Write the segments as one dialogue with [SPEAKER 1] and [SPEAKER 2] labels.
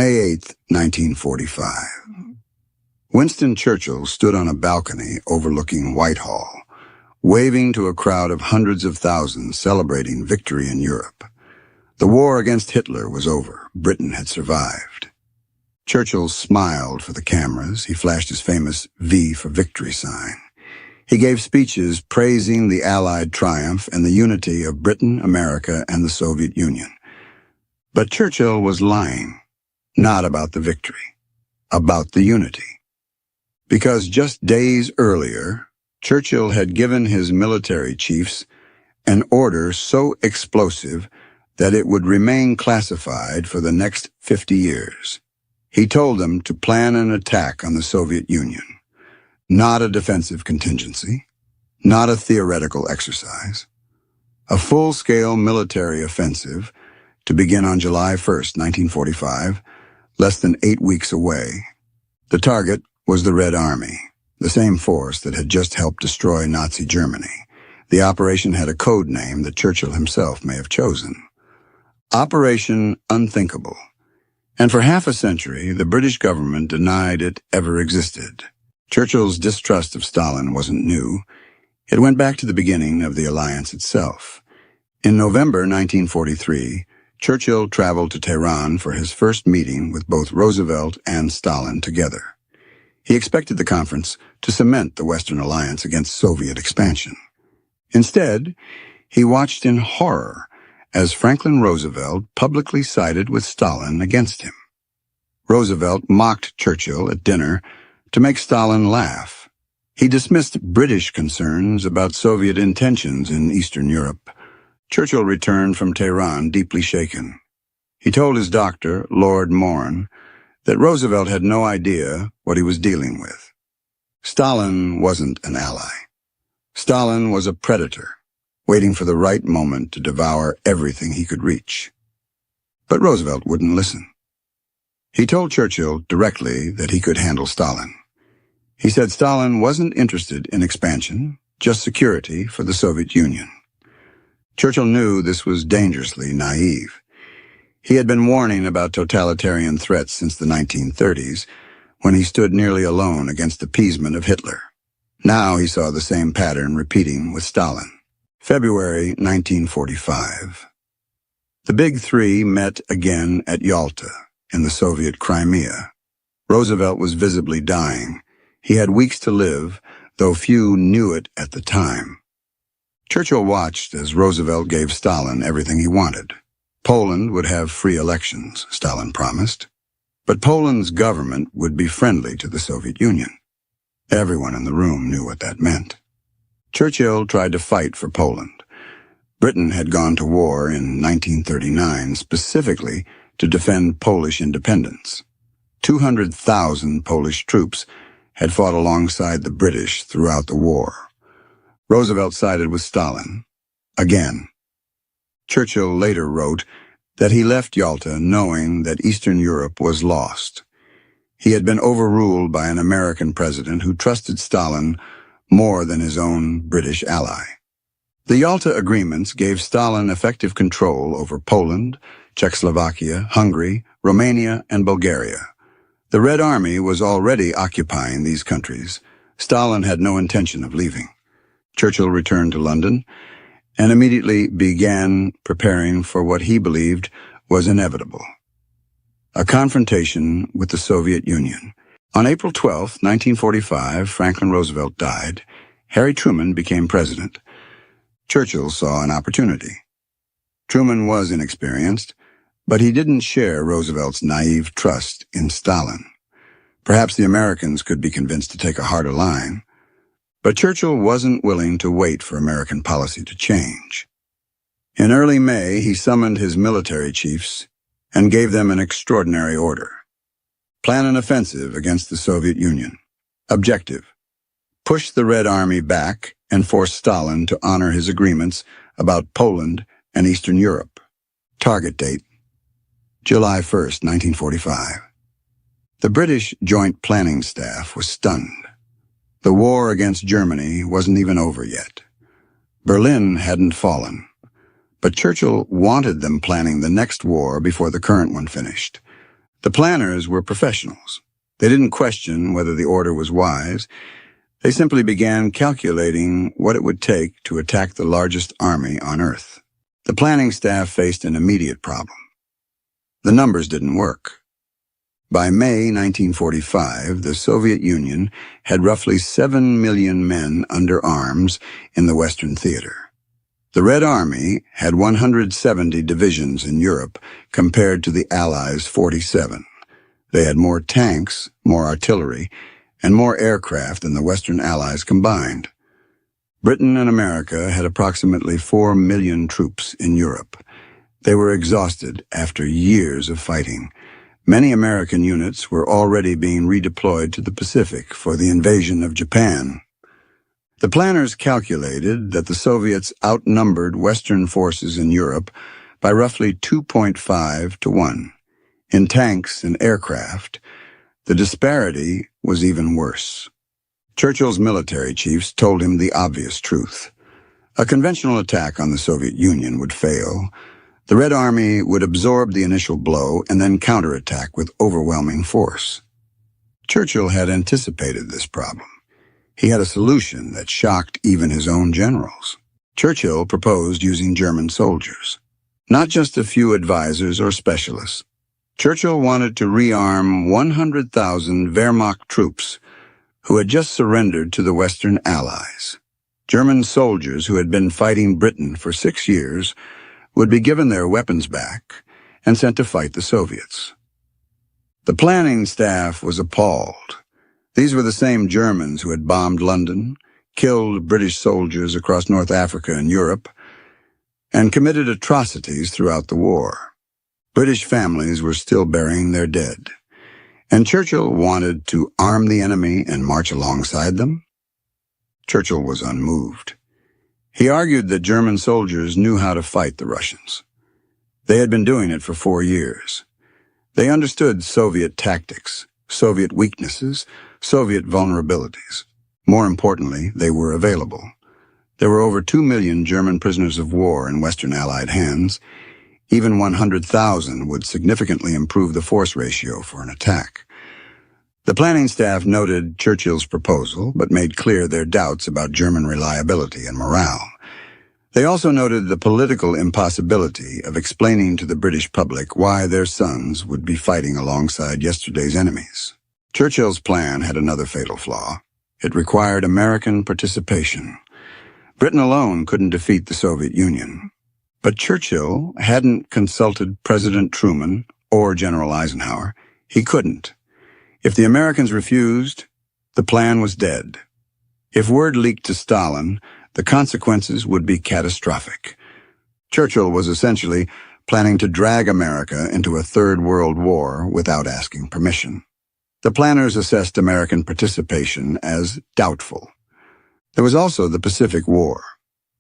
[SPEAKER 1] May 8, 1945. Winston Churchill stood on a balcony overlooking Whitehall, waving to a crowd of hundreds of thousands celebrating victory in Europe. The war against Hitler was over. Britain had survived. Churchill smiled for the cameras. He flashed his famous V for victory sign. He gave speeches praising the Allied triumph and the unity of Britain, America, and the Soviet Union. But Churchill was lying. Not about the victory, about the unity. Because just days earlier, Churchill had given his military chiefs an order so explosive that it would remain classified for the next 50 years. He told them to plan an attack on the Soviet Union, not a defensive contingency, not a theoretical exercise. A full-scale military offensive to begin on July 1st, 1945, less than 8 weeks away. The target was the Red Army, the same force that had just helped destroy Nazi Germany. The operation had a code name that Churchill himself may have chosen. Operation Unthinkable. And for half a century, the British government denied it ever existed. Churchill's distrust of Stalin wasn't new. It went back to the beginning of the alliance itself. In November 1943, Churchill traveled to Tehran for his first meeting with both Roosevelt and Stalin together. He expected the conference to cement the Western alliance against Soviet expansion. Instead, he watched in horror as Franklin Roosevelt publicly sided with Stalin against him. Roosevelt mocked Churchill at dinner to make Stalin laugh. He dismissed British concerns about Soviet intentions in Eastern Europe. Churchill returned from Tehran deeply shaken. He told his doctor, Lord Morn, that Roosevelt had no idea what he was dealing with. Stalin wasn't an ally. Stalin was a predator, waiting for the right moment to devour everything he could reach. But Roosevelt wouldn't listen. He told Churchill directly that he could handle Stalin. He said Stalin wasn't interested in expansion, just security for the Soviet Union. Churchill knew this was dangerously naive. He had been warning about totalitarian threats since the 1930s, when he stood nearly alone against appeasement of Hitler. Now he saw the same pattern repeating with Stalin. February 1945. The Big Three met again at Yalta, in the Soviet Crimea. Roosevelt was visibly dying. He had weeks to live, though few knew it at the time. Churchill watched as Roosevelt gave Stalin everything he wanted. Poland would have free elections, Stalin promised. But Poland's government would be friendly to the Soviet Union. Everyone in the room knew what that meant. Churchill tried to fight for Poland. Britain had gone to war in 1939 specifically to defend Polish independence. 200,000 Polish troops had fought alongside the British throughout the war. Roosevelt sided with Stalin. Again. Churchill later wrote that he left Yalta knowing that Eastern Europe was lost. He had been overruled by an American president who trusted Stalin more than his own British ally. The Yalta agreements gave Stalin effective control over Poland, Czechoslovakia, Hungary, Romania, and Bulgaria. The Red Army was already occupying these countries. Stalin had no intention of leaving. Churchill returned to London and immediately began preparing for what he believed was inevitable: a confrontation with the Soviet Union. On April 12, 1945, Franklin Roosevelt died. Harry Truman became president. Churchill saw an opportunity. Truman was inexperienced, but he didn't share Roosevelt's naive trust in Stalin. Perhaps the Americans could be convinced to take a harder line. But Churchill wasn't willing to wait for American policy to change. In early May, he summoned his military chiefs and gave them an extraordinary order. Plan an offensive against the Soviet Union. Objective: push the Red Army back and force Stalin to honor his agreements about Poland and Eastern Europe. Target date: July 1st, 1945. The British Joint Planning Staff was stunned. The war against Germany wasn't even over yet. Berlin hadn't fallen, but Churchill wanted them planning the next war before the current one finished. The planners were professionals. They didn't question whether the order was wise. They simply began calculating what it would take to attack the largest army on Earth. The planning staff faced an immediate problem. The numbers didn't work. By May 1945, the Soviet Union had roughly 7 million men under arms in the Western theater. The Red Army had 170 divisions in Europe compared to the Allies' 47. They had more tanks, more artillery, and more aircraft than the Western Allies combined. Britain and America had approximately 4 million troops in Europe. They were exhausted after years of fighting. Many American units were already being redeployed to the Pacific for the invasion of Japan. The planners calculated that the Soviets outnumbered Western forces in Europe by roughly 2.5 to 1. In tanks and aircraft, the disparity was even worse. Churchill's military chiefs told him the obvious truth. A conventional attack on the Soviet Union would fail. The Red Army would absorb the initial blow and then counterattack with overwhelming force. Churchill had anticipated this problem. He had a solution that shocked even his own generals. Churchill proposed using German soldiers, not just a few advisors or specialists. Churchill wanted to rearm 100,000 Wehrmacht troops who had just surrendered to the Western Allies. German soldiers who had been fighting Britain for 6 years would be given their weapons back and sent to fight the Soviets. The planning staff was appalled. These were the same Germans who had bombed London, killed British soldiers across North Africa and Europe, and committed atrocities throughout the war. British families were still burying their dead, and Churchill wanted to arm the enemy and march alongside them. Churchill was unmoved. He argued that German soldiers knew how to fight the Russians. They had been doing it for 4 years. They understood Soviet tactics, Soviet weaknesses, Soviet vulnerabilities. More importantly, they were available. There were over 2 million German prisoners of war in Western Allied hands. Even 100,000 would significantly improve the force ratio for an attack. The planning staff noted Churchill's proposal, but made clear their doubts about German reliability and morale. They also noted the political impossibility of explaining to the British public why their sons would be fighting alongside yesterday's enemies. Churchill's plan had another fatal flaw. It required American participation. Britain alone couldn't defeat the Soviet Union. But Churchill hadn't consulted President Truman or General Eisenhower. He couldn't. If the Americans refused, the plan was dead. If word leaked to Stalin, the consequences would be catastrophic. Churchill was essentially planning to drag America into a Third World War without asking permission. The planners assessed American participation as doubtful. There was also the Pacific War.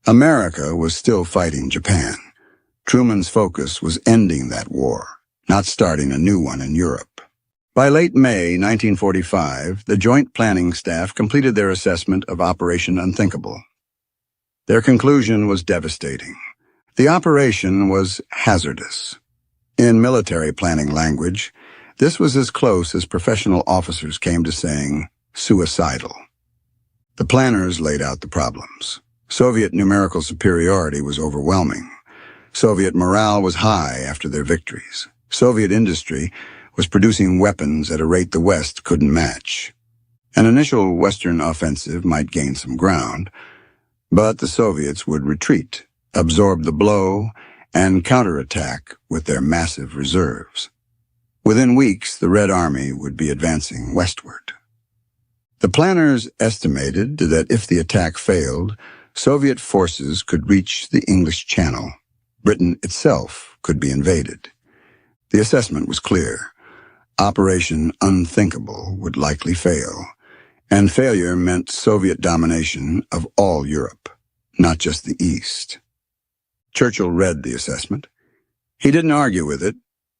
[SPEAKER 1] America was still fighting Japan. Truman's focus was ending that war, not starting a new one in Europe. By late May 1945, the Joint Planning Staff completed their assessment of Operation Unthinkable. Their conclusion was devastating. The operation was hazardous. In military planning language, this was as close as professional officers came to saying suicidal. The planners laid out the problems. Soviet numerical superiority was overwhelming. Soviet morale was high after their victories. Soviet industry was producing weapons at a rate the West couldn't match. An initial Western offensive might gain some ground, but the Soviets would retreat, absorb the blow, and counterattack with their massive reserves. Within weeks, the Red Army would be advancing westward. The planners estimated that if the attack failed, Soviet forces could reach the English Channel. Britain itself could be invaded. The assessment was clear. Operation Unthinkable would likely fail, and failure meant Soviet domination of all Europe, not just the East. Churchill read the assessment. He didn't argue with it.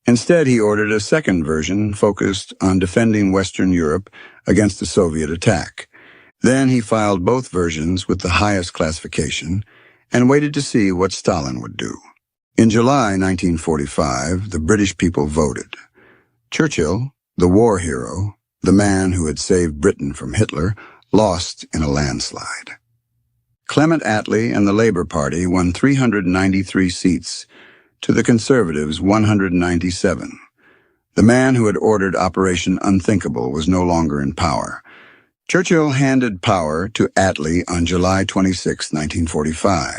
[SPEAKER 1] Instead, he ordered a second version focused on defending Western Europe against a Soviet attack. Then he filed both versions with the highest classification and waited to see what Stalin would do. In July 1945, the British people voted. Churchill, the war hero, the man who had saved Britain from Hitler, lost in a landslide. Clement Attlee and the Labour Party won 393 seats to the Conservatives' 197. The man who had ordered Operation Unthinkable was no longer in power. Churchill handed power to Attlee on July 26, 1945.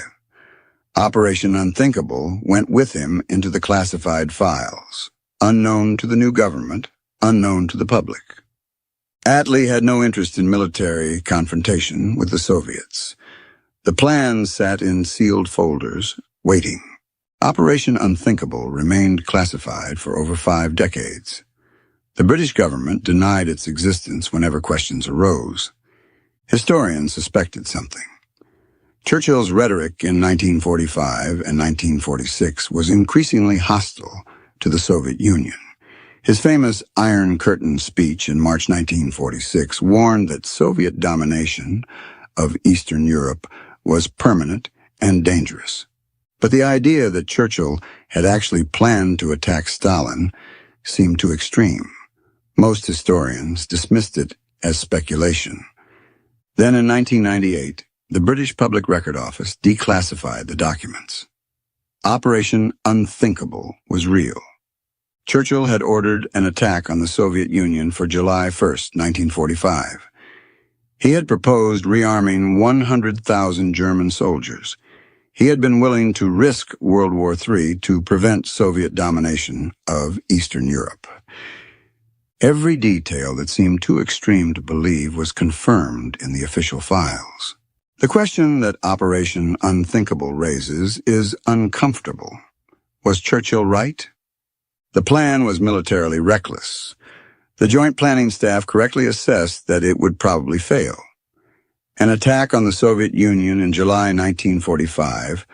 [SPEAKER 1] Operation Unthinkable went with him into the classified files, unknown to the new government, unknown to the public. Attlee had no interest in military confrontation with the Soviets. The plans sat in sealed folders, waiting. Operation Unthinkable remained classified for over 5 decades. The British government denied its existence whenever questions arose. Historians suspected something. Churchill's rhetoric in 1945 and 1946 was increasingly hostile to the Soviet Union. His famous Iron Curtain speech in March 1946 warned that Soviet domination of Eastern Europe was permanent and dangerous. But the idea that Churchill had actually planned to attack Stalin seemed too extreme. Most historians dismissed it as speculation. Then in 1998, the British Public Record Office declassified the documents. Operation Unthinkable was real. Churchill had ordered an attack on the Soviet Union for July 1, 1945. He had proposed rearming 100,000 German soldiers. He had been willing to risk World War III to prevent Soviet domination of Eastern Europe. Every detail that seemed too extreme to believe was confirmed in the official files. The question that Operation Unthinkable raises is uncomfortable. Was Churchill right? The plan was militarily reckless. The Joint Planning Staff correctly assessed that it would probably fail. An attack on the Soviet Union in July 1945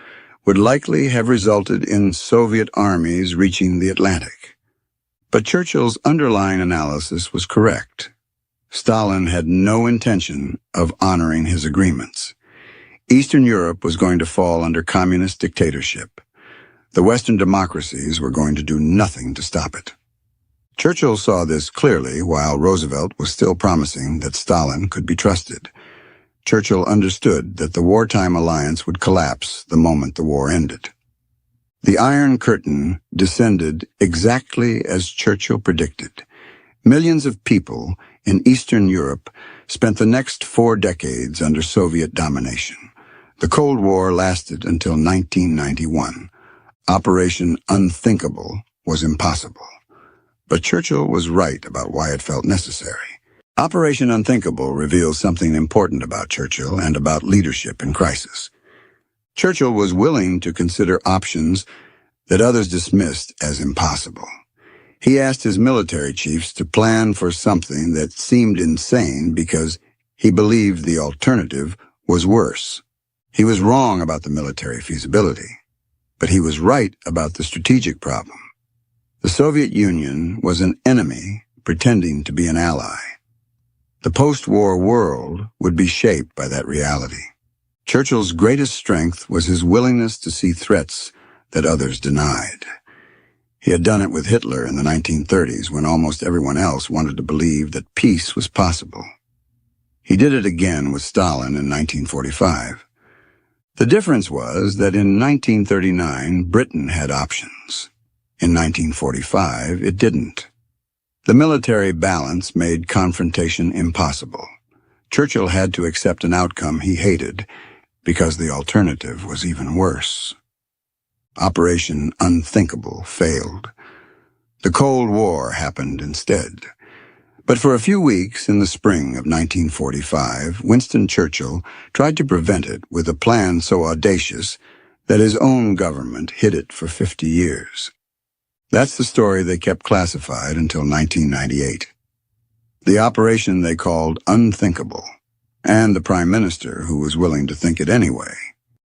[SPEAKER 1] would likely have resulted in Soviet armies reaching the Atlantic. But Churchill's underlying analysis was correct. Stalin had no intention of honoring his agreements. Eastern Europe was going to fall under communist dictatorship. The Western democracies were going to do nothing to stop it. Churchill saw this clearly while Roosevelt was still promising that Stalin could be trusted. Churchill understood that the wartime alliance would collapse the moment the war ended. The Iron Curtain descended exactly as Churchill predicted. Millions of people in Eastern Europe spent the next 4 decades under Soviet domination. The Cold War lasted until 1991. Operation Unthinkable was impossible. But Churchill was right about why it felt necessary. Operation Unthinkable reveals something important about Churchill and about leadership in crisis. Churchill was willing to consider options that others dismissed as impossible. He asked his military chiefs to plan for something that seemed insane because he believed the alternative was worse. He was wrong about the military feasibility, but he was right about the strategic problem. The Soviet Union was an enemy pretending to be an ally. The post-war world would be shaped by that reality. Churchill's greatest strength was his willingness to see threats that others denied. He had done it with Hitler in the 1930s when almost everyone else wanted to believe that peace was possible. He did it again with Stalin in 1945. The difference was that in 1939, Britain had options. In 1945, it didn't. The military balance made confrontation impossible. Churchill had to accept an outcome he hated because the alternative was even worse. Operation Unthinkable failed. The Cold War happened instead. But for a few weeks in the spring of 1945, Winston Churchill tried to prevent it with a plan so audacious that his own government hid it for 50 years. That's the story they kept classified until 1998. The operation they called Unthinkable, and the Prime Minister who was willing to think it anyway.